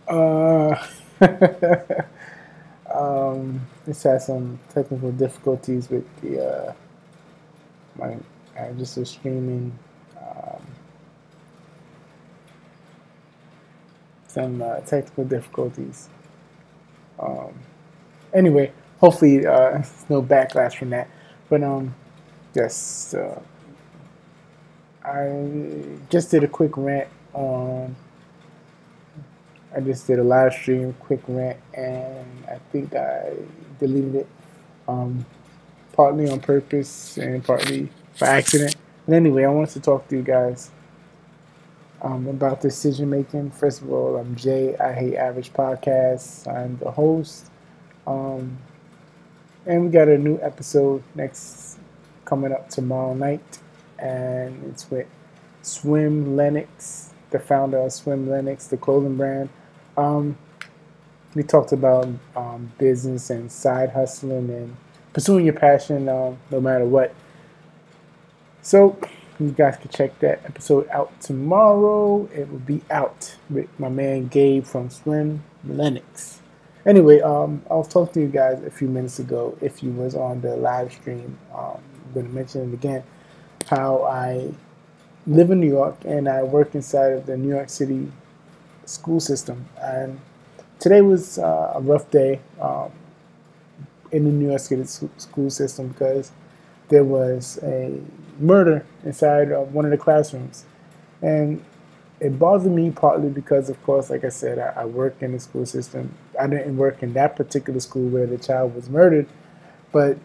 uh, just had some technical difficulties with the my I just was streaming um, some technical difficulties. Um, anyway, hopefully no backlash from that. But yes, I just did a quick rant on. I just did a live stream, quick rant, and I think I deleted it, um, partly on purpose and partly by accident. But anyway, I wanted to talk to you guys about decision making. First of all, I'm Jay. I Hate Average Podcasts. I'm the host, um, and we got a new episode next coming up tomorrow night, and it's with Swim Lennox, the founder of Swim Lennox, the clothing brand. Um, we talked about business and side hustling and pursuing your passion no matter what. So you guys can check that episode out tomorrow. It will be out with my man Gabe from Swim Lennox. Anyway, I was talking to you guys a few minutes ago. If you was on the live stream, I'm going to mention it again. How I live in New York and I work inside of the New York City school system. And today was a rough day in the New York City school system because there was a murder inside of one of the classrooms. And it bothered me partly because, of course, like I said, I work in the school system. I didn't work in that particular school where the child was murdered, but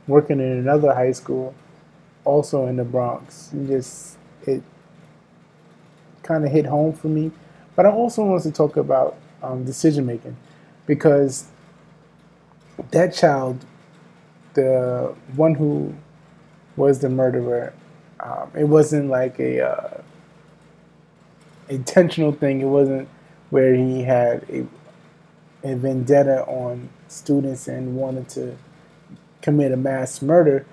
working in another high school, also in the Bronx. It kind of hit home for me. But I also wanted to talk about decision making because that child, the one who was the murderer, it wasn't like a intentional thing. It wasn't where he had a vendetta on students and wanted to commit a mass murder.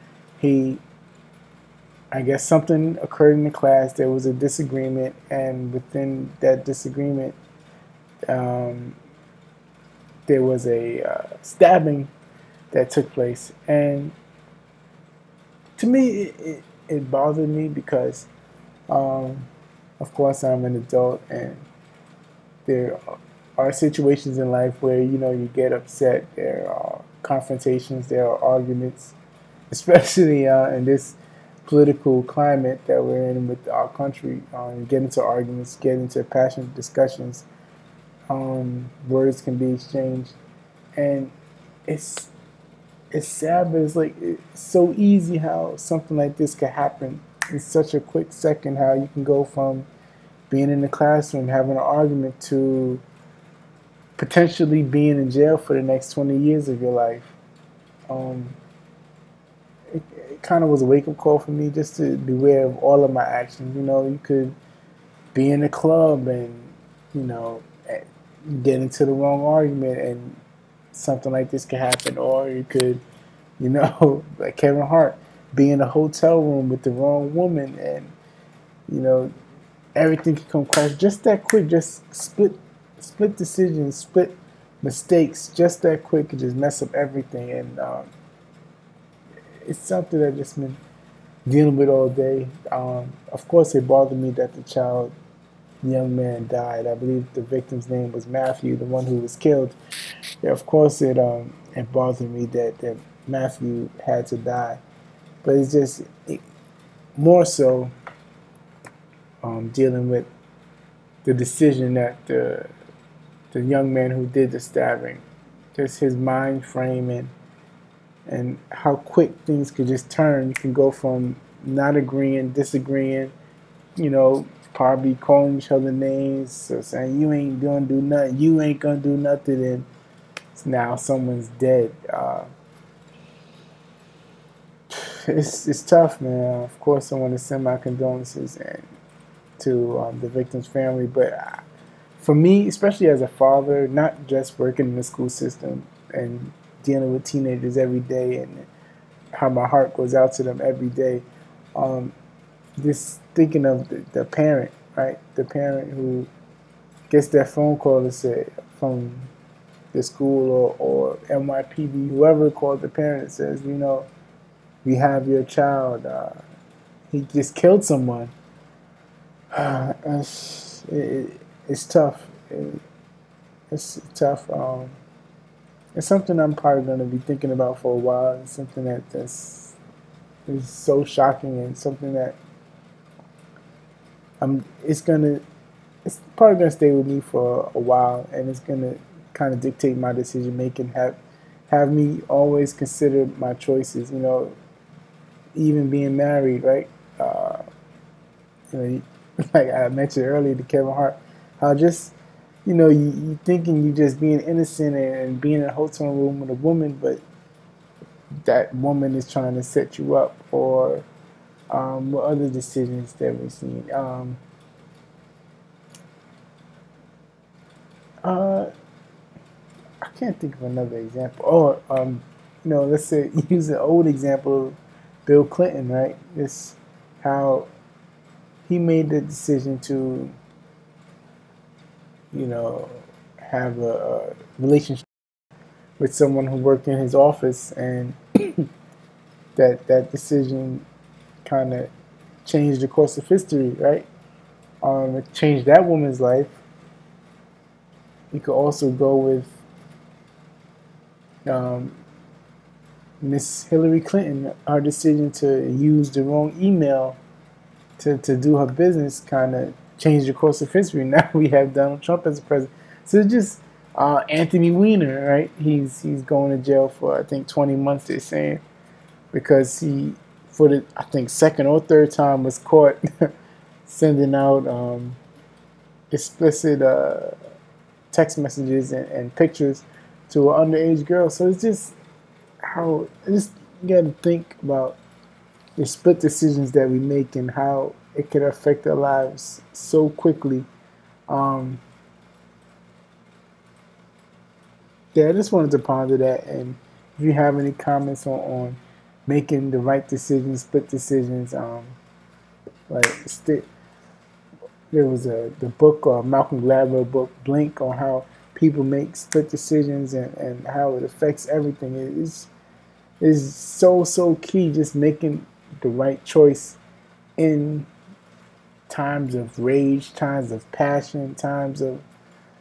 I guess something occurred in the class. There was a disagreement, and within that disagreement, there was a stabbing that took place. And to me, it bothered me because, of course, I'm an adult, and there are situations in life where you get upset. There are confrontations. There are arguments, especially in this political climate that we're in with our country. Get into arguments, get into passionate discussions. Words can be exchanged, and it's sad, but it's so easy how something like this can happen in such a quick second. How you can go from being in the classroom having an argument to potentially being in jail for the next 20 years of your life. It kind of was a wake-up call for me just to beware of all of my actions. You could be in a club and get into the wrong argument and something like this could happen, or you could, like Kevin Hart, be in a hotel room with the wrong woman, and everything can come crash just that quick. Just split decisions, split mistakes, just that quick could just mess up everything. And it's something that I've just been dealing with all day. Of course, it bothered me that the young man died. I believe the victim's name was Matthew, the one who was killed. Yeah, of course, it bothered me that Matthew had to die. But it's just more so dealing with the decision that the young man who did the stabbing, just his mind frame and how quick things could just turn. You can go from not agreeing, disagreeing, probably calling each other names, so saying you ain't gonna do nothing, you ain't gonna do nothing, and now someone's dead. It's tough, man. Of course, I want to send my condolences to the victim's family, but for me, especially as a father, not just working in the school system and dealing with teenagers every day, and how my heart goes out to them every day. Just thinking of the parent right? The parent who gets that phone call to say from the school or NYPD, whoever called the parent and says, we have your child. He just killed someone. It's tough. It's tough. It's something I'm probably going to be thinking about for a while. It's something that's is so shocking, and something that it's probably gonna stay with me for a while, and it's gonna kind of dictate my decision making. Have me always consider my choices. Even being married, right? Like I mentioned earlier to Kevin Hart, how just you thinking you just being innocent and being in a hotel room with a woman, but that woman is trying to set you up, or what other decisions that we've seen. I can't think of another example. Or, let's say use an old example of Bill Clinton, right? It's how he made the decision to, have a relationship with someone who worked in his office, and that decision kind of changed the course of history, right? It changed that woman's life. You could also go with Miss Hillary Clinton. Her decision to use the wrong email to do her business kind of changed the course of history. Now we have Donald Trump as a president. So it's just Anthony Weiner, right? He's going to jail for, I think, 20 months, they're saying, because he, for the, I think, second or third time, was caught sending out explicit text messages and pictures to an underage girl. So it's just you got to think about the split decisions that we make and how it can affect our lives so quickly. Yeah, I just wanted to ponder that. And if you have any comments on making the right decisions, split decisions, there was the book, Malcolm Gladwell book, Blink, on how people make split decisions and how it affects everything. It is so key, just making the right choice in times of rage, times of passion, times of,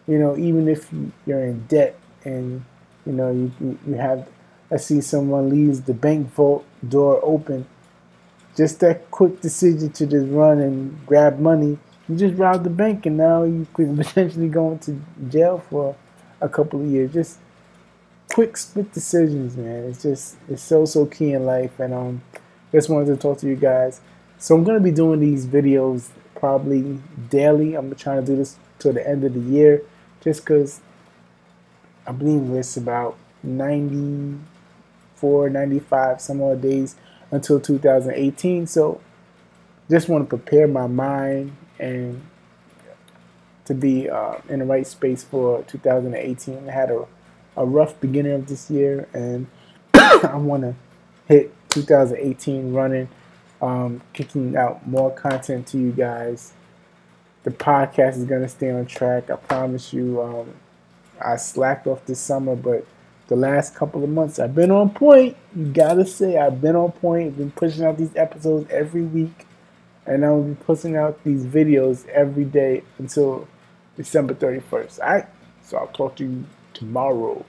even if you're in debt and, you have, I see someone leaves the bank vault door open, just that quick decision to just run and grab money. You just robbed the bank, and now you could potentially go into jail for a couple of years. Just quick split decisions, man. It's so key in life. And just wanted to talk to you guys. So I'm gonna be doing these videos probably daily. I'm trying to do this till the end of the year, just because I believe it's about 94, 95 some odd days until 2018. So just want to prepare my mind and to be in the right space for 2018. I had a rough beginning of this year, and I want to hit 2018 running, kicking out more content to you guys. The podcast is going to stay on track. I promise you. I slacked off this summer, but the last couple of months I've been on point. You gotta say I've been on point. I've been pushing out these episodes every week, and I will be pushing out these videos every day until December 31st. All right, so I'll talk to you tomorrow.